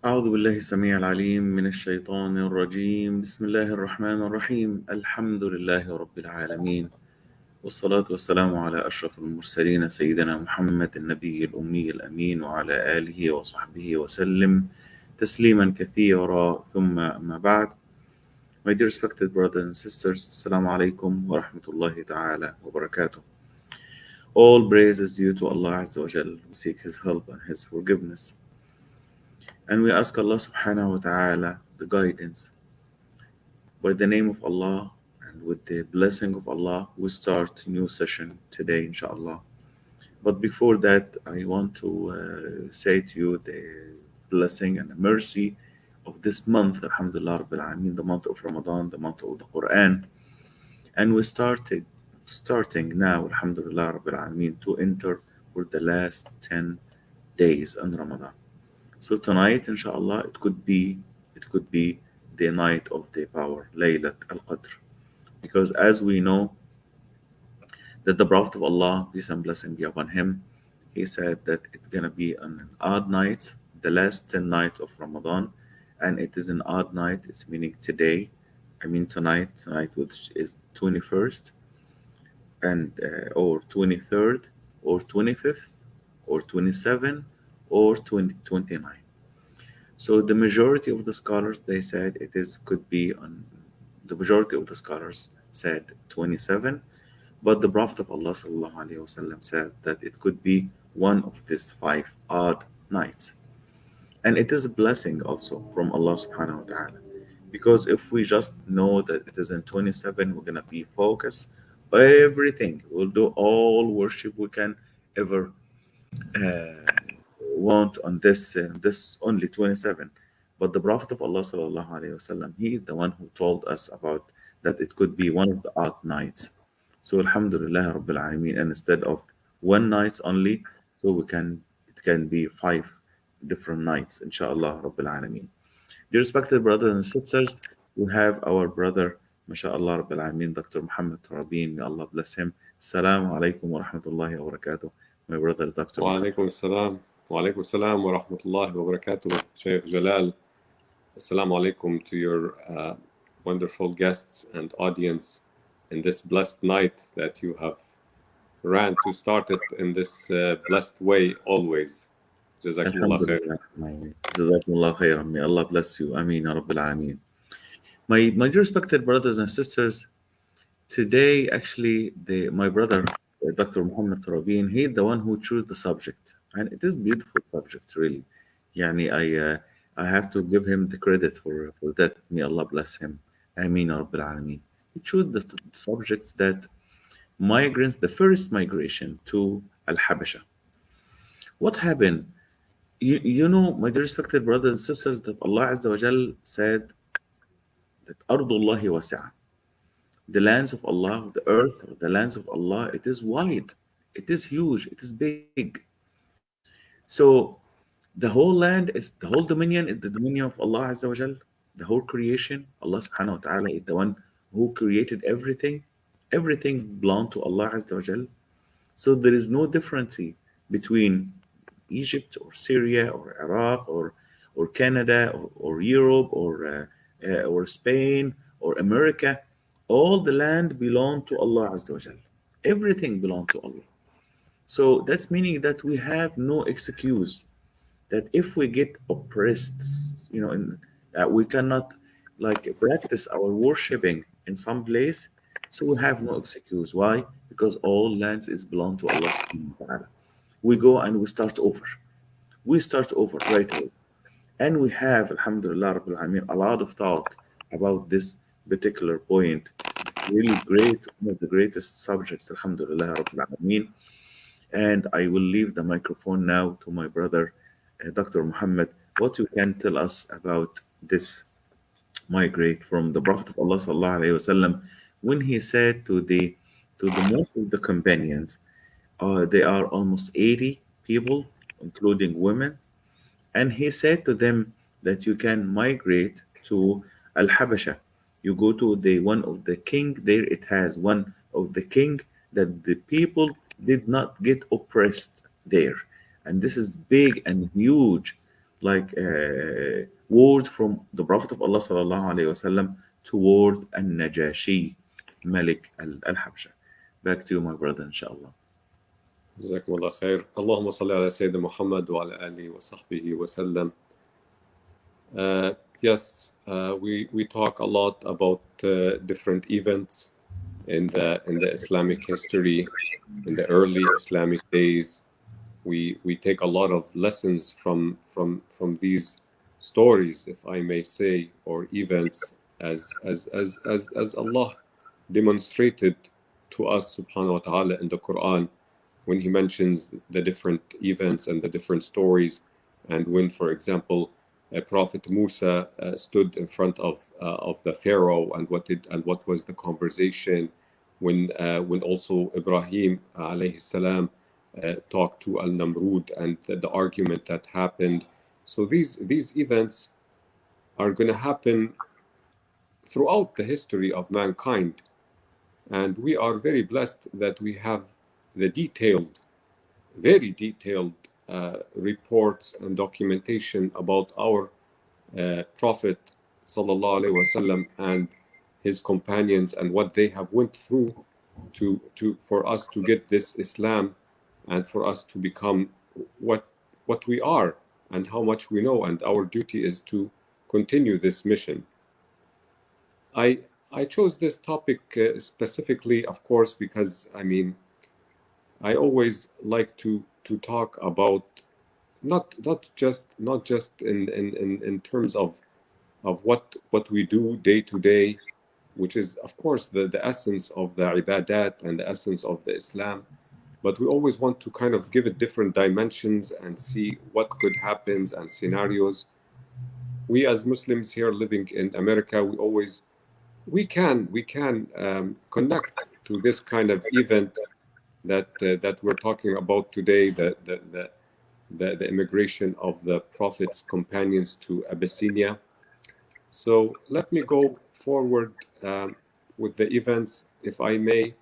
أعوذ بالله السميع العليم من الشيطان الرجيم بسم الله الرحمن الرحيم الحمد لله رب العالمين والصلاة والسلام على أشرف المرسلين سيدنا محمد النبي الأمي الأمين وعلى آله وصحبه وسلم تسليما كثيرا ثم أما بعد. My dear respected brothers and sisters, Assalamu alaikum wa rahmatullahi ta'ala wa barakatuh. All praise is due to Allah Azza wa Jal. We seek His help and His forgiveness. And we ask Allah subhanahu wa ta'ala the guidance. By the name of Allah and with the blessing of Allah, we start a new session today, inshallah. But before that, I want to say to you the blessing and the mercy of this month, Alhamdulillah Rabbil Alameen, the month of Ramadan, the month of the Quran. And we starting now, Alhamdulillah Rabbil Alameen, to enter for the last 10 days in Ramadan. So tonight, inshallah, it could be the night of the power, Laylat al-Qadr. Because as we know that the Prophet of Allah, peace and blessing be upon him, he said that it's gonna be on an odd night, the last 10 nights of Ramadan, and it is an odd night, it's meaning today, I mean tonight which is 21st and or 23rd or 25th or 27 or 2029. So the majority of the scholars they said it is could be on the majority of the scholars said 27, but the Prophet of Allah sallallahu alaihi wasallam said that it could be one of these five odd nights. And it is a blessing also from Allah subhanahu wa ta'ala. Because if we just know that it is in 27, we're gonna be focused everything. We'll do all worship we can ever uh, want on this only 27. But the Prophet of Allah sallallahu alaihi wasallam, he is the one who told us about that it could be one of the odd nights. So Alhamdulillah Rabbil Alameen, and instead of one night only, so it can be five different nights, inshallah Rabbil Alameen. Dear respected brothers and sisters, we have our brother, mashallah Rabbil Alameen, Dr. Muhammad Tarabin, may Allah bless him. Assalamu alaikum wa rahmatullahi wa barakatuh. My brother Dr. Muhammad. وعليكم السلام وعليكم السلام ورحمة الله وبركاته Sheikh Jalal. Assalamu alaikum to your wonderful guests and audience in this blessed night that you have ran to start it in this blessed way always. Jazakumullah khair. Alhamdulillah. Jazakumullah khairan. May Allah bless you. Ameen. Ya Rabbil Alameen. My dear respected brothers and sisters, today actually my brother, Dr. Muhammad Tarabin, he the one who chose the subject. And it is beautiful subject, really. Yani I have to give him the credit for that. May Allah bless him. Ameen. Ya Rabbil Alameen. He chose the subjects that migrants, the first migration to Al-Habasha. What happened? You know, my dear respected brothers and sisters, that Allah Azza wa Jal said that Ardullahi wasi'ah. The lands of Allah, the earth, or the lands of Allah, it is wide, it is huge, it is big. So the whole land is the whole dominion is the dominion of Allah Azza wa Jal, the whole creation. Allah subhanahu wa ta'ala is the one who created everything. Everything belongs to Allah Azza wa Jal. So there is no difference between Egypt or Syria or Iraq or Canada or Europe or Spain or America. All the land belong to Allah Azza wa Jal. Everything belongs to Allah. So that's meaning that we have no excuse that if we get oppressed, we cannot like practice our worshiping in some place. So we have no excuse. Why? Because all lands is belong to Allah subhanahu wa ta'ala. We go and we start over. We start over right away. And we have, Alhamdulillah Rabbil Alameen, a lot of talk about this particular point. Really great, one of the greatest subjects, Alhamdulillah Rabbil Alameen. And I will leave the microphone now to my brother, Dr. Muhammad. What you can tell us about this migrate from the Prophet of Allah sallallahu alaihi wasallam when he said to the most of the companions, they are almost 80 people, including women, and he said to them that you can migrate to Al Habasha. You go to the one of the king there. It has one of the king that the people did not get oppressed there, and this is big and huge. like word from the Prophet of Allah sallallahu alaihi wasallam toward An-Najashi, Malik al-Habsha. Back to you, my brother, inshallah. جزاكم الله خير. اللهم صل على سيدنا محمد وعلى آله وصحبه وسلم. Yes, we talk a lot about different events in the Islamic history, in the early Islamic days. We take a lot of lessons from these stories, if I may say, or events, as Allah demonstrated to us subhanahu wa ta'ala in the Quran, when he mentions the different events and the different stories. And when, for example, Prophet Musa stood in front of the Pharaoh, and what was the conversation, when also Ibrahim alayhi salam talked to Al-Namrud, and the argument that happened. So these events are going to happen throughout the history of mankind, and we are very blessed that we have the very detailed reports and documentation about our Prophet sallallahu alaihi wasallam and his companions, and what they have went through for us to get this Islam, and for us to become what we are, and how much we know, and our duty is to continue this mission. I chose this topic specifically, of course, because I always like to talk about not just in terms of what we do day to day, which is of course the essence of the ibadat and the essence of the Islam, but we always want to kind of give it different dimensions and see what could happen and scenarios. We as Muslims here living in America, we can connect to this kind of event that we're talking about today, the immigration of the Prophet's companions to Abyssinia. So let me go forward with the events, if I may.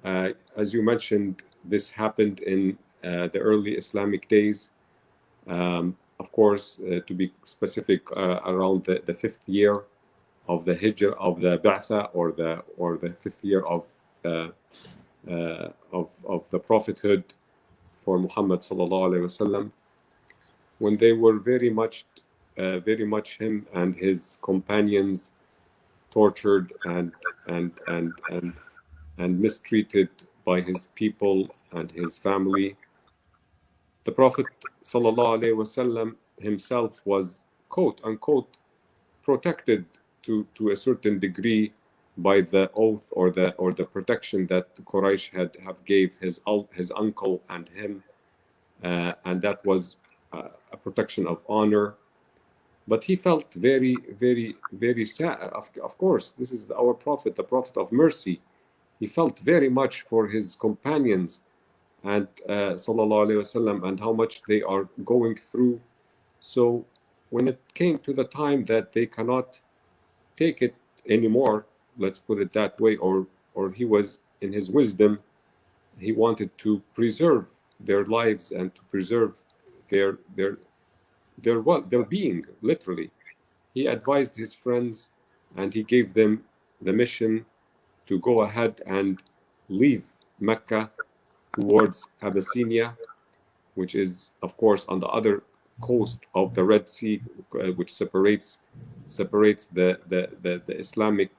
As you mentioned, this happened in the early Islamic days. Of course, to be specific, around the fifth year of the Hijrah of the Ba'tha, or the fifth year of the prophethood for Muhammad sallallahu alaihi wasallam, when they were very much him and his companions tortured and mistreated by his people and his family. The Prophet sallallahu alaihi wasallam himself was quote unquote protected to a certain degree by the oath or the protection that Quraysh have gave his uncle and him, and that was a protection of honor. But he felt very sad. Of course, this is our Prophet, the Prophet of mercy. He felt very much for his companions and sallallahu alaihi wasallam, and how much they are going through. So when it came to the time that they cannot take it anymore, let's put it that way, or he was in his wisdom, he wanted to preserve their lives and to preserve their being, literally. He advised his friends, and he gave them the mission to go ahead and leave Mecca towards Abyssinia, which is of course on the other coast of the Red Sea, which separates the Islamic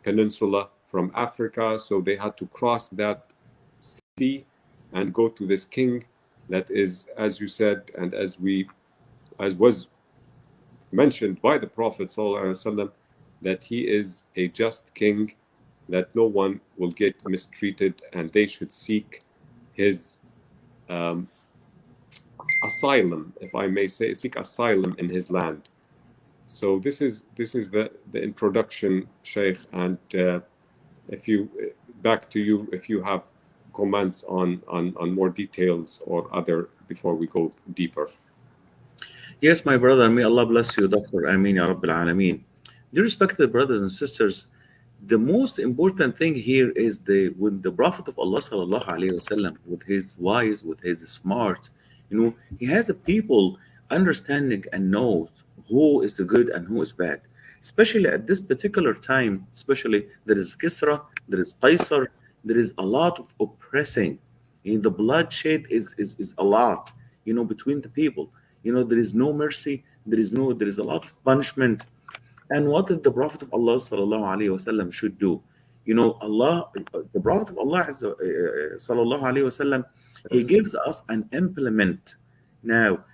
peninsula from Africa. So they had to cross that sea and go to this king that is, as you said, and as was mentioned by the Prophet ﷺ, that he is a just king, that no one will get mistreated, and they should seek his asylum, if I may say, seek asylum in his land. So this is the introduction, Sheikh, and back to you if you have comments on more details or other before we go deeper. Yes, my brother, may Allah bless you, Dr. Amin Ya Rabbil Alameen. Dear respected brothers and sisters, the most important thing here is when the Prophet of Allah sallallahu alaihi wasallam, with his wise, with his smart, he has a people understanding and knows who is the good and who is bad. Especially at this particular time, especially there is Kisra, there is Qaisar, there is a lot of oppressing. The bloodshed is a lot, between the people. There is no mercy, there is a lot of punishment. And what did the Prophet of Allah sallallahu alaihi wasallam should do? The Prophet of Allah sallallahu alaihi wasallam, he gives us an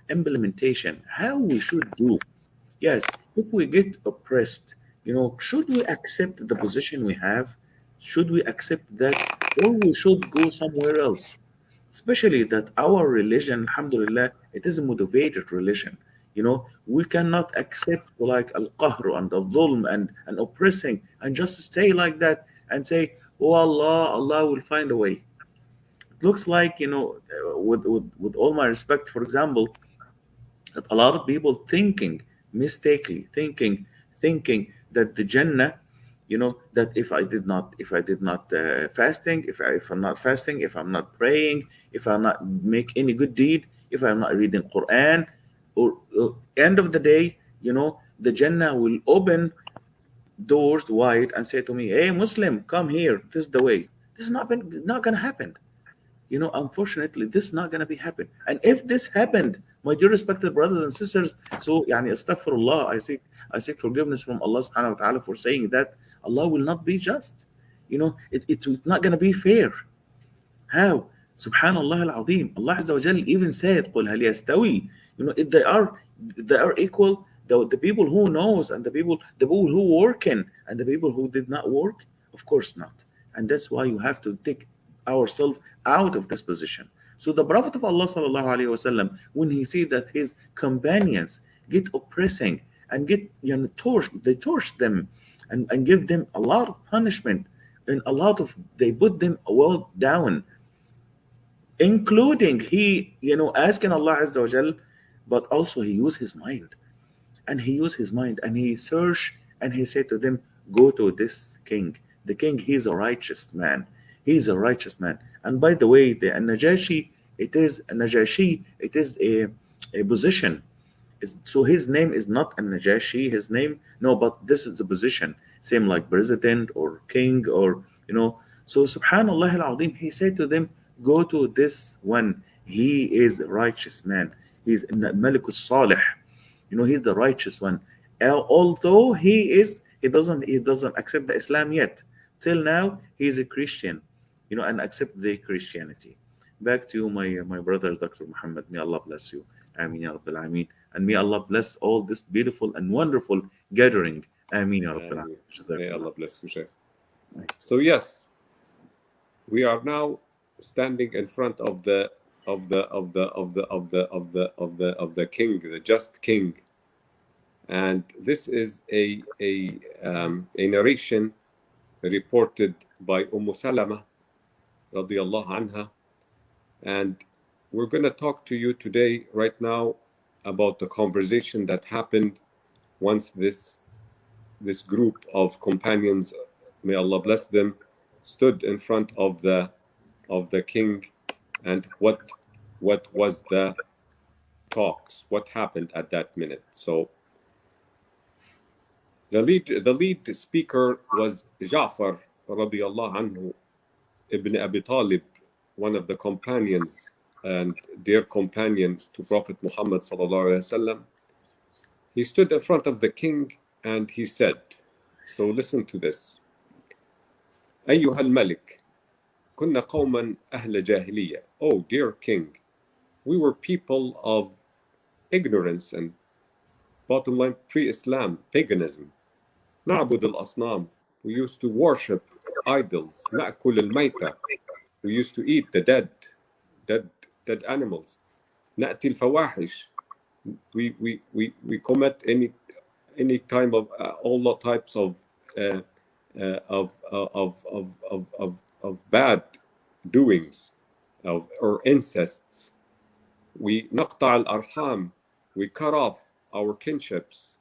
implementation how we should do. Yes, if we get oppressed, should we accept the position we have? Should we accept that, or we should go somewhere else? Especially that our religion, alhamdulillah, it is a motivated religion. We cannot accept like al-qahr and al-dhulm and oppressing and just stay like that and say, oh, Allah will find a way. It looks like, with all my respect, for example, that a lot of people mistakenly thinking that the Jannah, that if I did not fasting, if I'm not fasting, if I'm not praying, if I'm not make any good deed, if I'm not reading Quran, or end of the day, the Jannah will open doors wide and say to me, hey Muslim, come here, this is the way. This is not gonna happen. Unfortunately, this is not going to be happen. And if this happened, my dear respected brothers and sisters, so astaghfirullah, I seek forgiveness from Allah subhanahu wa ta'ala for saying that. Allah will not be just. It's not going to be fair. How? Subhanallah al-Azim. Allah Azza wa Jal even said, قُلْ هَلْ يَسْتَوِي. If they are equal, the people who knows and the people who working and the people who did not work, of course not. And that's why you have to take ourselves out of this position. So the Prophet of Allah sallallahu alaihi wasallam, when he see that his companions get oppressing and get they torch them and give them a lot of punishment and they put them well down, including he asking Allah Azza wa Jal, but also he used his mind. And he searched and he said to them, go to this king. The king, he's a righteous man. He's a righteous man. And by the way, the Najashi, it is a position. So his name is not Najashi, his name, no, but this is the position. Same like president or king or, So subhanallah al-azim, he said to them, go to this one. He is a righteous man. He's Malik al-Salih. He's the righteous one. Although he doesn't accept the Islam yet. Till now, he's a Christian, and accept the Christianity. Back to you, my brother, Dr. Muhammad. May Allah bless you. Ameen ya Rabbil Alameen. And may Allah bless all this beautiful and wonderful gathering. Ameen ya Rabbil Alameen. May Allah bless you, Shaykh. So yes, we are now standing in front of the king, the just king, and this is a narration reported by Salama radiyallahu anha, and we're going to talk to you today right now about the conversation that happened once this group of companions, may Allah bless them, stood in front of the king, and what was the talks, what happened at that minute. So the lead speaker was Ja'far radiyallahu anhu ibn Abi Talib, one of the companions and dear companion to Prophet Muhammad sallallahu alaihi wasallam. He stood in front of the king and he said, so listen to this. أيها الملك كنا قوما أهل جاهلية. Oh dear king, we were people of ignorance and bottom line pre-Islam, paganism. نعبد الأصنام. We used to worship idols. نأكل الميتة. We used to eat the dead animals. نأتي الفواحش. We commit any kind of all the types of bad doings or incests. We نقطع الأرحام. We cut off our kinships.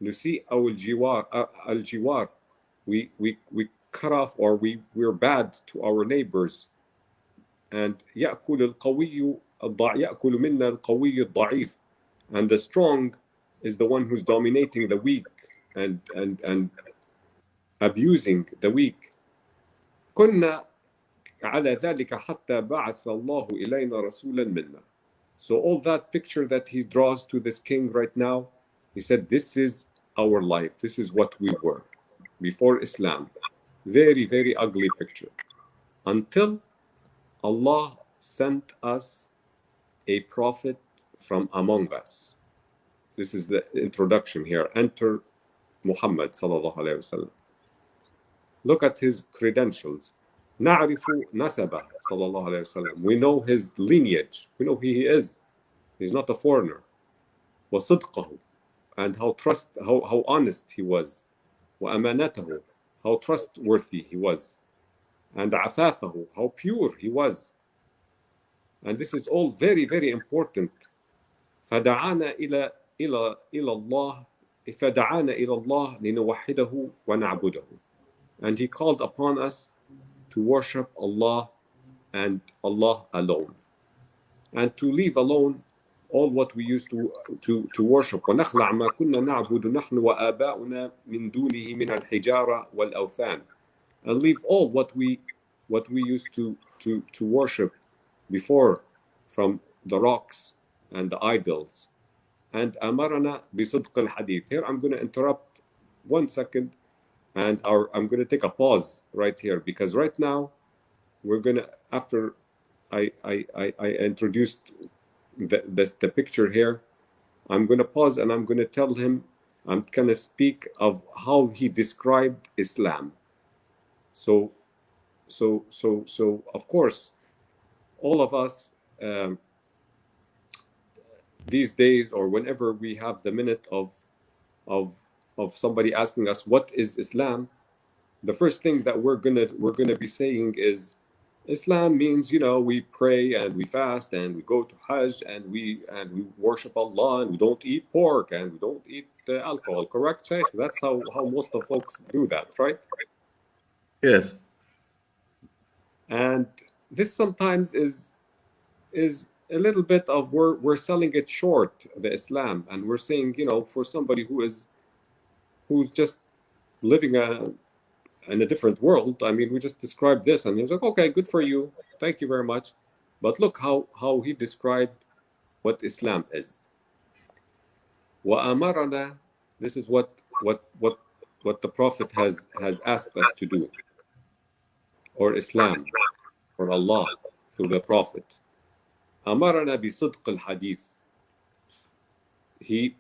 نسيء أو الجوار. We cut off or we're bad to our neighbors. And يأكل منا القوي الضعيف. and the strong is the one who's dominating the weak and abusing the weak. كنا على ذلك حتى بعث الله إلينا رسولا منا. So all that picture that he draws to this king right now, he said, this is our life. This is what we were before Islam. Very, very ugly picture. Until Allah sent us a prophet from among us. This is the introduction here. Enter Muhammad sallallahu alayhi wasallam. Look at his credentials. نعرف نسبه صلى الله عليه وسلم. We know his lineage. We know who he is. He's not a foreigner. وصدقه, and how honest he was. وأمانته, how trustworthy he was. And عفافه, how pure he was. And this is all very, very important. فدعانا إلى الله لنوحده ونعبده. And he called upon us to worship Allah and Allah alone, and to leave alone all what we used to worship. ونخلع ما كنا نعبد نحن وآباؤنا من دونه من الحجارة والأوثان. And leave all what we used to worship before from the rocks and the idols. And أمرنا بصدق الحديث. Here I'm going to interrupt 1 second, and I'm going to take a pause right here, because right now we're going to, after I introduced the picture here, I'm going to pause and I'm going to tell him, I'm going to speak of how he described Islam. So of course, all of us these days, or whenever we have the minute of somebody asking us what is Islam, the first thing that we're gonna be saying is, Islam means, we pray and we fast and we go to Hajj and we worship Allah and we don't eat pork and we don't eat alcohol. Correct, Sheikh? That's how most of folks do that, right? Yes. And this sometimes is a little bit of, we're selling it short, the Islam, and we're saying, for somebody who's just living in a different world, I mean, we just described this, and he was like, okay, good for you, thank you very much. But look how he described what Islam is. وَأَمَرَنَا, this is what the Prophet has asked us to do, or Islam, or Allah through the Prophet. أمرنا بصدق الحديث. He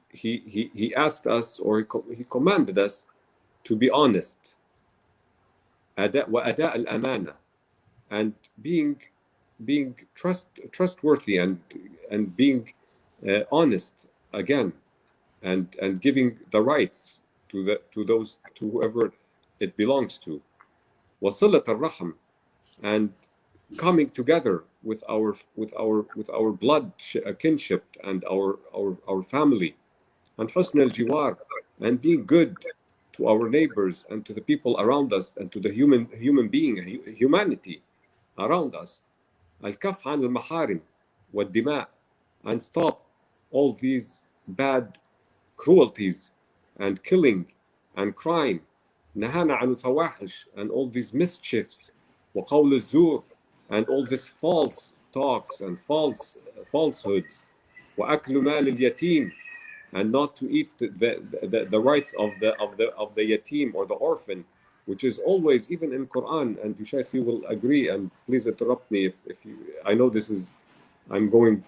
asked us, or he commanded us to be honest. وأداء الأمانة, and being trustworthy and being honest again, and giving the rights to whoever it belongs to. وصلة الرحم, and coming together with our blood kinship and our family. And حسن الجوار, and being good to our neighbors and to the people around us and to the human being, humanity around us. الكف عن المحارم والدماء, and stop all these bad cruelties and killing and crime. نهانا عن الفواحش, and all these mischiefs. وقول الزور, and all these false talks and falsehoods. وأكل مال اليتيم, and not to eat the rights of the yatim, or the orphan, which is always, even in Quran, and Shaykh, you will agree, and please interrupt me if you, I know this is, I'm going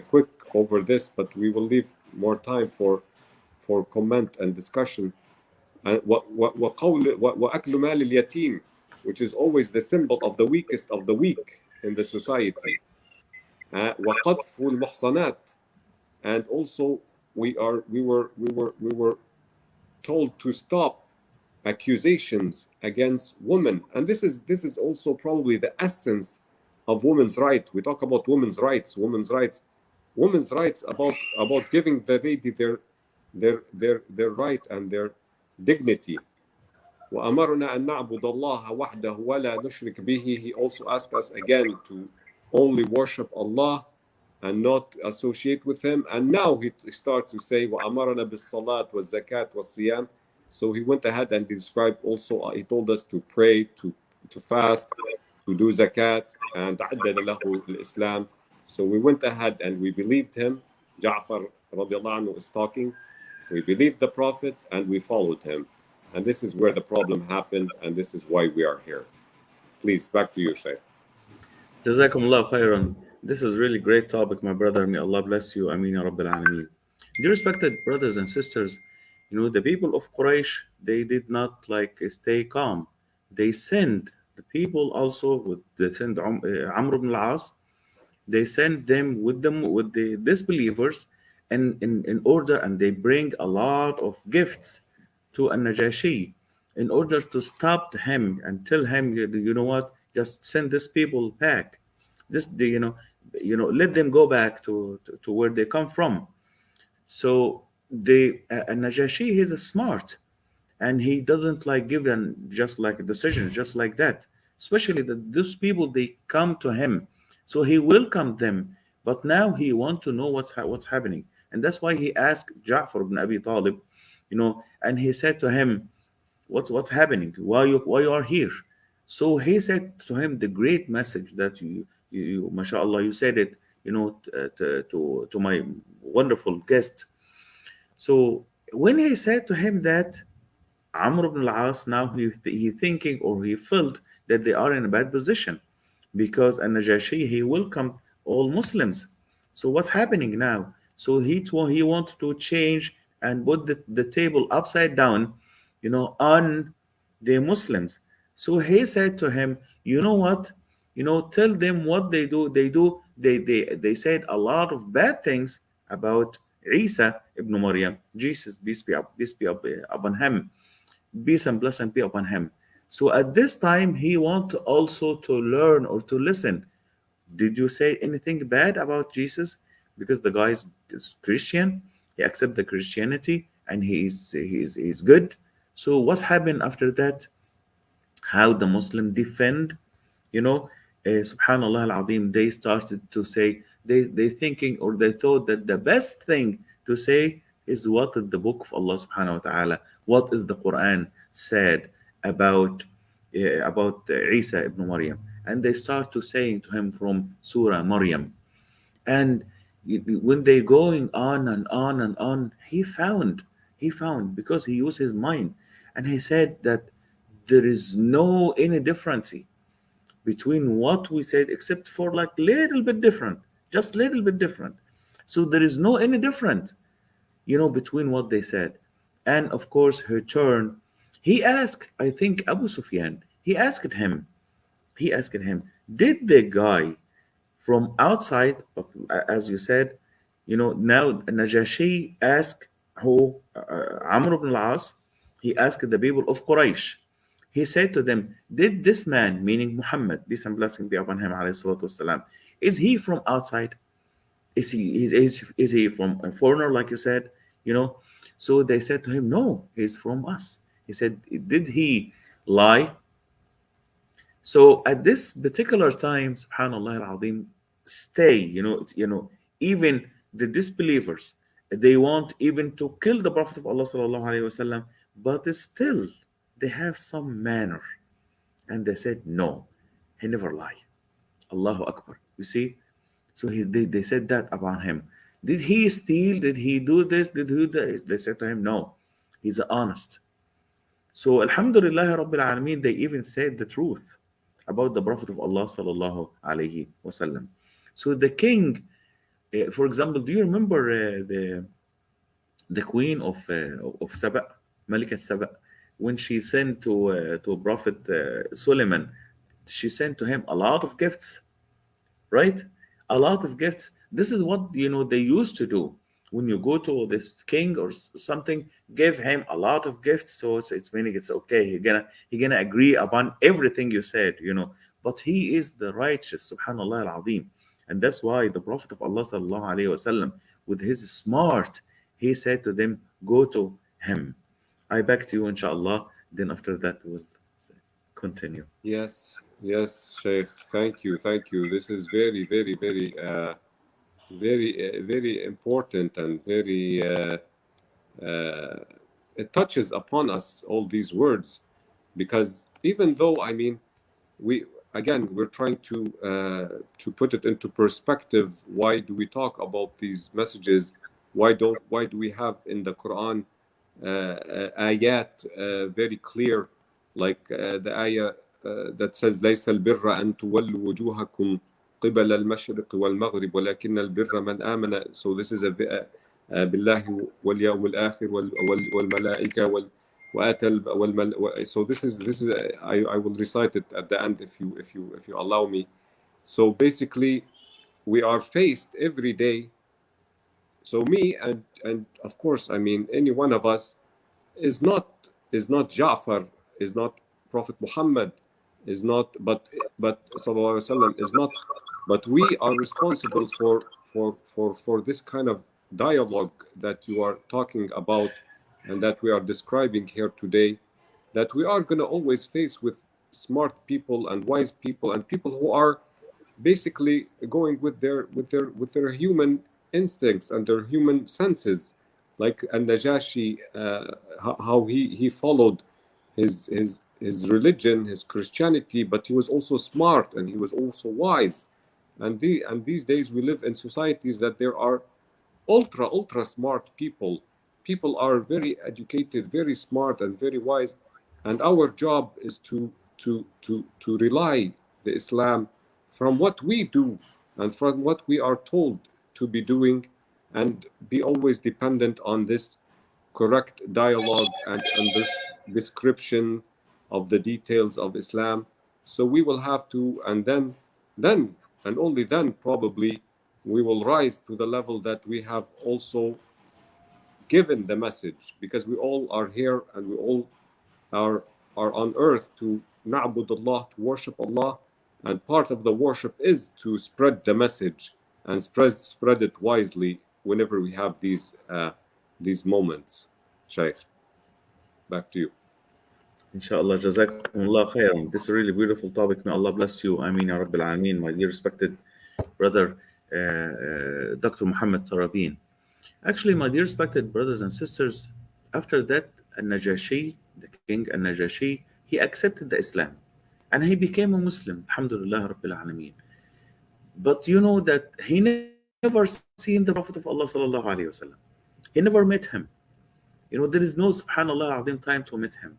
quick over this, but we will leave more time for comment and discussion. وأكل مال اليتيم, which is always the symbol of the weakest of the weak in the society. وقذف المحصنات, and also we were told to stop accusations against women, and this is also probably the essence of women's right. We talk about women's rights about giving the lady their right and their dignity. وأمرنا أن نعبد الله وحده ولا نشرك به. He also asked us again to only worship Allah and not associate with him. And now he starts to say, وَأَمَرَنَا بِالصَّلَاةِ وَالزَّكَاةِ وَالصِّيَامِ. So he went ahead and described also, he told us to pray, to fast, to do zakat, and عَدَّدَ لَهُ الإسلام. So we went ahead and we believed him. Ja'far radiallahu anhu is talking. We believed the Prophet and we followed him. And this is where the problem happened, and this is why we are here. Please, back to you, Shaykh. Jazakumullah khairan. This is really great topic, my brother. May Allah bless you. Ameen ya Rabbil Alameen. Dear respected brothers and sisters, the people of Quraysh, they did not like stay calm. They sinned. The people also with they sent Amr ibn al-As. They sent them with the disbelievers in order, and they bring a lot of gifts to an-Najashi in order to stop him and tell him, you know what, just send these people back. Let them go back to where they come from. So the Najashi, he's smart, and he doesn't like give them just like a decision just like that. Especially that those people, they come to him, so he welcomed them. But now he want to know what's happening, and that's why he asked Ja'far ibn Abi Talib, and he said to him, what's happening? Why you are here? So he said to him the great message that you mashallah, you said it, to my wonderful guest. So when he said to him that, Amr ibn al-As, now he thinking, or he felt that they are in a bad position, because an-Najashi, he welcomed all Muslims. So what's happening now? So he wanted to change and put the table upside down, on the Muslims. So he said to him, you know what? Tell them what they do. They said a lot of bad things about Isa ibn Maryam, Jesus, peace be upon him, peace and blessing be upon him. So at this time, he want also to learn or to listen. Did you say anything bad about Jesus? Because the guy is Christian, he accept the Christianity, and he's good. So what happened after that? How the Muslim defend, you know, Subhanallah al-Azim, they started to say, they thinking, or they thought that the best thing to say is what the book of Allah subhanahu wa ta'ala, what is the Quran said about Isa ibn Maryam. And they start to saying to him from Surah Maryam. And when they going on and on and on, he found, because he used his mind, and he said that there is no any difference between what we said, except for like little bit different, just little bit different. So there is no any difference, between what they said. And of course, her turn, he asked, I think Abu Sufyan, he asked him, did the guy from outside as you said, now Najashi asked who, Amr ibn al-As, he asked the people of Quraysh. He said to them, did this man, meaning Muhammad, peace and blessing be upon him, alayhi salatu wasalam, is he from outside? Is he from a foreigner, like you said? So they said to him, no, he's from us. He said, did he lie? So at this particular time, subhanallah al-azim, stay, even the disbelievers, they want even to kill the Prophet of Allah sallallahu alaihi wasallam, but still they have some manner, and they said, no, he never lied. Allahu Akbar. You see? So they said that about him. Did he steal? Did he do this? Did he do this? They said to him, no, he's honest. So Alhamdulillah Rabbil Alameen, they even said the truth about the Prophet of Allah sallallahu alaihi wasallam. So the king, for example, do you remember the queen of Saba, Malikat Saba, when she sent to Prophet Suleiman, she sent to him a lot of gifts, right? A lot of gifts. This is what they used to do. When you go to this king or something, give him a lot of gifts, so it's meaning it's okay. He gonna agree upon everything you said, But he is the righteous, Subhanallah al-Azim, and that's why the Prophet of Allah sallallahu alaihi wasallam, with his smart, he said to them, "Go to him." I back to you, inshallah. Then after that, we'll continue. Yes, yes, Sheikh. Thank you, thank you. This is very, very, very very important and very it touches upon us, all these words, because even though, I mean, we again, we're trying to put it into perspective. Why do we talk about these messages? Why do we have in the Quran ayat very clear, like the ayah that says ليس البر أن تولوا وجوهكم قبل المشرق والمغرب ولكن البر من آمن. So this is بالله واليوم الآخر والملائكة so this is I will recite it at the end if you allow me. So basically, we are faced every day. So me and of course, I mean, any one of us is not Ja'far, is not Prophet Muhammad, is not but Sallallahu Alaihi Wasallam is not, but we are responsible for this kind of dialogue that you are talking about and that we are describing here today, that we are going to always face with smart people and wise people and people who are basically going with their human instincts and their human senses, like Najashi, how he followed his religion, his Christianity, but he was also smart and he was also wise. And these days we live in societies that there are ultra smart people. People are very educated, very smart, and very wise, and our job is to rely the Islam from what we do and from what we are told to be doing, and be always dependent on this correct dialogue and this description of the details of Islam. So we will have to, and then and only then probably we will rise to the level that we have also given the message, because we all are here and we all are on earth to na'bud Allah, to worship Allah, and part of the worship is to spread the message and spread it wisely whenever we have these moments. Shaykh, back to you. Inshallah, Jazakumullah khairan. This is a really beautiful topic. May Allah bless you. Ameen ya Rabbil Alameen, my dear respected brother, Dr. Muhammad Tarabin. Actually, my dear respected brothers and sisters, after that, Al-Najashi, the king Al-Najashi, he accepted the Islam and he became a Muslim. Alhamdulillah Rabbil Alameen. But you know that he never seen the Prophet of Allah Sallallahu Alaihi Wasallam. He never met him. You know, there is no subhanallah azim time to meet him.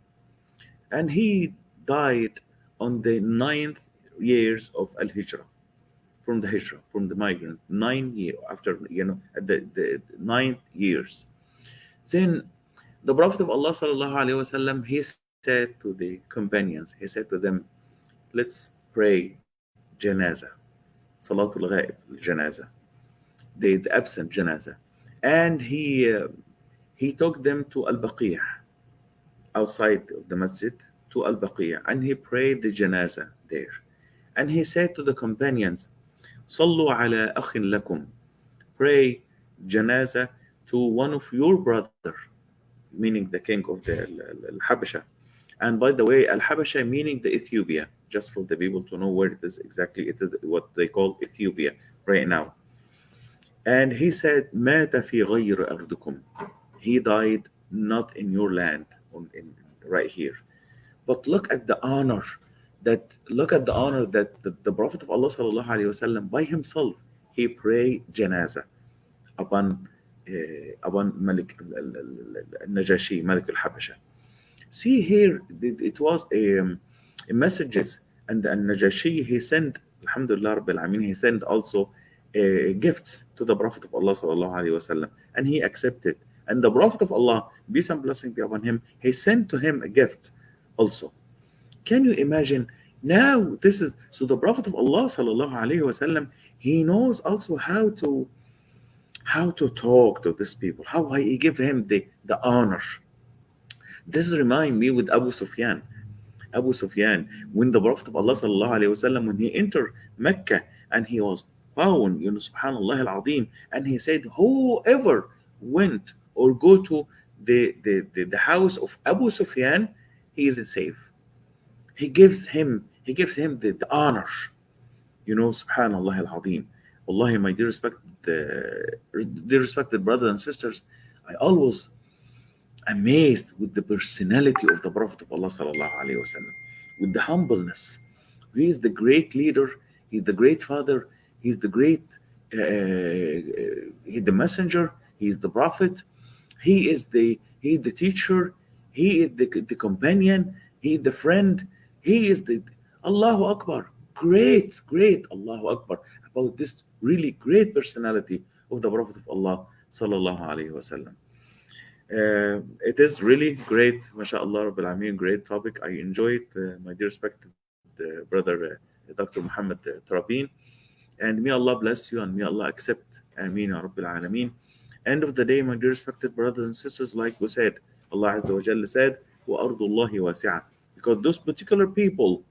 And he died on the 9th years of Al-Hijrah, from the Hijrah, from the migrant, 9 years after, at the 9th years. Then the Prophet of Allah sallallahu alaihi wasallam, he said to the companions, he said to them, let's pray janazah, salatul ghaib, janazah, the absent janazah. And he took them to Al-Baqiyah, outside of the masjid, to Al-Baqiyah, and he prayed the janazah there. And he said to the companions, Sallu ala akhin lakum, pray janazah to one of your brother, meaning the king of the Al-Habasha. And by the way, Al-Habasha meaning the Ethiopia, just for the people to know where it is exactly. It is what they call Ethiopia right now. And he said, Mata fi ghayr ardukum. He died not in your land, right here. But look at the honor that the Prophet of Allah sallallahu alaihi wasallam by himself, he prayed janazah upon upon Malik al-Najashi, Malik al-Habasha. See here, it was a messages, and Najashi, he sent, Alhamdulillah Rabbil Alameen, he sent also gifts to the Prophet of Allah sallallahu alaihi wasallam, and he accepted. And the Prophet of Allah, peace and blessing be upon him, he sent to him a gift also. Can you imagine? Now this is so the Prophet of Allah sallallahu alaihi wasallam, he knows also how to talk to these people, how he give him the honor. This remind me with Abu Sufyan. Abu Sufyan, when the Prophet of Allah sallallahu alaihi wasallam, when he entered Mecca and he was bound, Subhanallah al-Azim, and he said, whoever went or go to the house of Abu Sufyan, he is safe. He gives him the honor. Subhanallah al-Azim. Wallahi, my dear respect, dear respected brothers and sisters, I always amazed with the personality of the Prophet of Allah sallallahu alaihi wasallam, with the humbleness. He is the great leader. He's the great father. He's the great. He's the messenger. He's the prophet. He is the teacher. He is the companion. He is the friend. He is the Allahu Akbar. Great Allahu Akbar about this really great personality of the Prophet of Allah sallallahu alaihi wasallam. It is really great, mashallah, Rabbil Alameen, great topic. I enjoy it, my dear respected brother, Dr. Muhammad Tarabin. And may Allah bless you and may Allah accept. Ameen, Ya Rabbil Alameen. End of the day, my dear respected brothers and sisters, like we said, Allah Azza wa Jalla said, وَأَرْضُ اللَّهِ وَاسِعَةٌ. Because those particular people,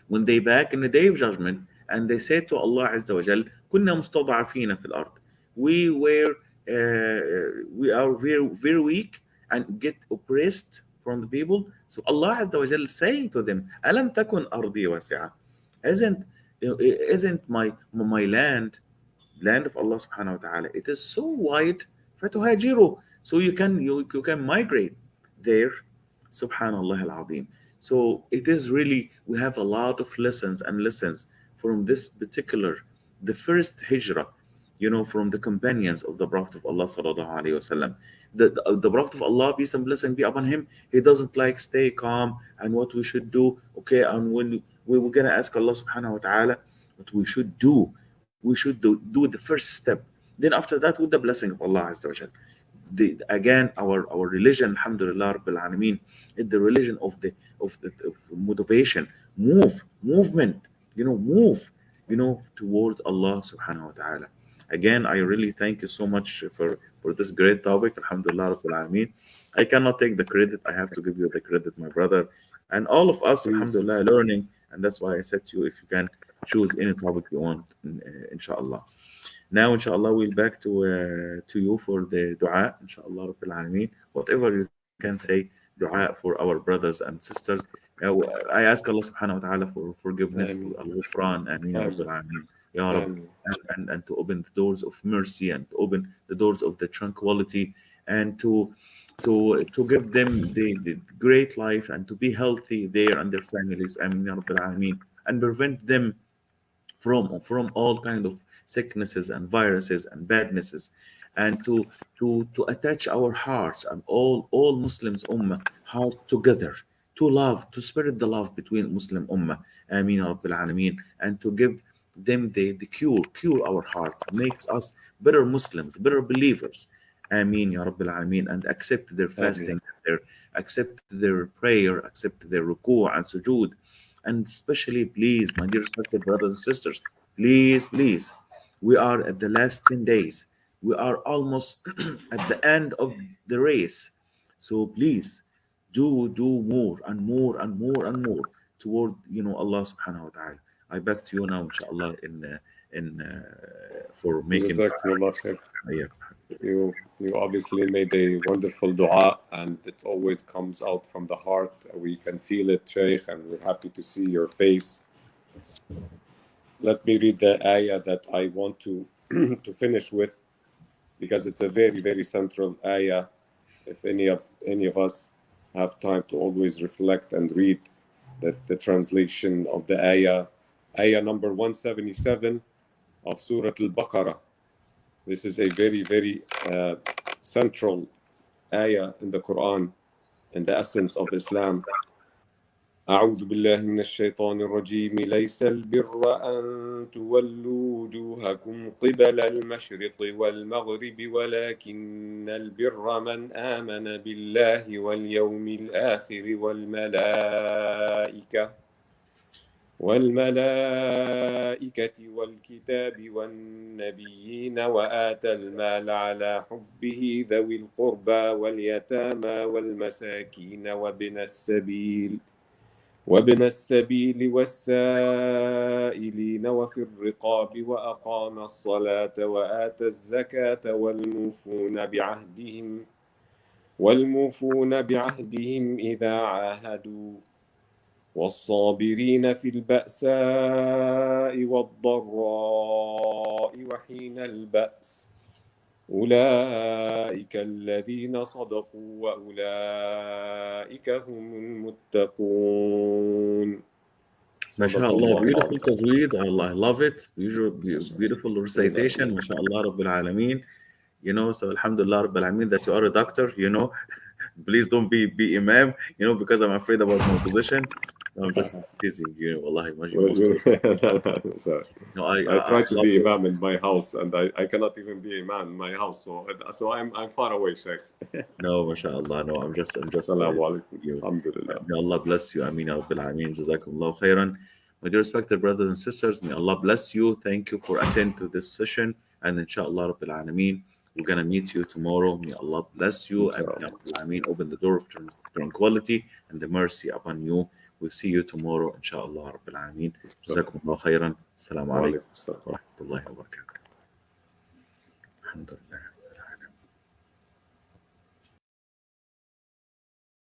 when they back in the day of judgment and they say to Allah Azza wa Jal, كنا مستضعفين في الأرض. We are very weak and get oppressed from the people. So Allah Azza wa Jal is saying to them, ألم تكن أرضي واسعة. Isn't my land of Allah subhanahu wa ta'ala, it is so wide, فَتُهَاجِرُوا, so you can migrate there. Subhanallah al-Azim. So it is really, we have a lot of lessons from this particular, the first hijrah, from the companions of the Prophet of Allah sallallahu alaihi wasallam. The Prophet of Allah, peace and blessing be upon him, he doesn't like stay calm and what we should do. Okay, and when we were gonna ask Allah subhanahu wa ta'ala what we should do, we should do the first step. Then after that, with the blessing of Allah Azza wa Jal. Again, our religion, alhamdulillah rabbil alameen, is the religion of motivation, movement, move, towards Allah subhanahu wa ta'ala. Again, I really thank you so much for this great topic, alhamdulillah rabbil alameen. I cannot take the credit. I have to give you the credit, my brother, and all of us, Please. alhamdulillah, learning. And that's why I said to you, if you can choose any topic you want, inshallah. Now, inshallah, we'll back to you for the dua, inshallah, Rabbil Alameen. Whatever you can say, dua for our brothers and sisters. I ask Allah subhanahu wa ta'ala for forgiveness, for Ameen. al-Ghufran, Ameen, Ya Rabbil Ameen. Alameen. Ya Rab, Ameen. and to open the doors of mercy and to open the doors of the tranquility and to give them the great life and to be healthy there and their families, Ameen, Ya Rabbil Alameen, and prevent them from all kind of sicknesses and viruses and badnesses, and to attach our hearts and all Muslims ummah heart together, to love, to spread the love between Muslim ummah, Ameen Ya Rabbil Alameen, and to give them the cure our heart, makes us better Muslims, better believers, Ameen Ya Rabbil Alameen, and accept their Ameen. fasting, accept their prayer, accept their ruku' and sujood. And especially, please, my dear respected brothers and sisters, please, we are at the last 10 days. We are almost at the end of the race. So please, do more and more and more and more toward, Allah subhanahu wa ta'ala. I back to you now, inshallah, for making. Jazakumullah khair. You obviously made a wonderful dua, and it always comes out from the heart. We can feel it, Shaykh, and we're happy to see your face. Let me read the ayah that I want to to finish with, because it's a very, very central ayah. If any of us have time to always reflect and read the translation of the ayah number 177 of Surah Al-Baqarah. This is a very, very central ayah in the Quran and the essence of Islam. أعوذ بالله من الشيطان الرجيم ليس البر أن تولوا وجوهكم قبل المشرق والمغرب ولكن البر من آمن بالله واليوم الآخر والملائكة والكتاب والنبيين وآتى المال على حبه ذوي القربى واليتامى والمساكين وابن السبيل والسائلين وفي الرقاب وأقام الصلاة وآتى الزكاة والموفون بعهدهم إذا عاهدوا والصابرين في البأساء والضراء وحين البأس أولئك الذين صدقوا وأولئك هم المتقون. ما شاء صدق الله, الله beautiful العظيم. تزويد. Allah, I love it. Beautiful جزاك recitation. الله. ما شاء الله رب العالمين. You know, so alhamdulillah رب العالمين that you are a doctor, you know. Please don't be imam, you know, because I'm afraid about my position. I'm just teasing you. Wallahi, most So, no, I I try to love be it. imam in my house, and I cannot even be imam in my house. So I'm far away, Sheikh. No, mashallah. No, I'm just Assalamu alaikum. you. Alhamdulillah. May Allah bless you. Ameen ya Rabbil Alameen. Jazakumullah khairan. My dear respected brothers and sisters, may Allah bless you. Thank you for attending to this session. And inshallah Rabbil Alameen, we're going to meet you tomorrow. May Allah bless you. And may Inshallah. Rabbil Alameen open the door of tranquility and the mercy upon you. We'll see you tomorrow. Inshallah Rabbil Alameen. Jazakumullah khairan. Assalamu Wa alaikum alaikum assalam. wa rahmatullahi wa barakatuh. Alhamdulillah.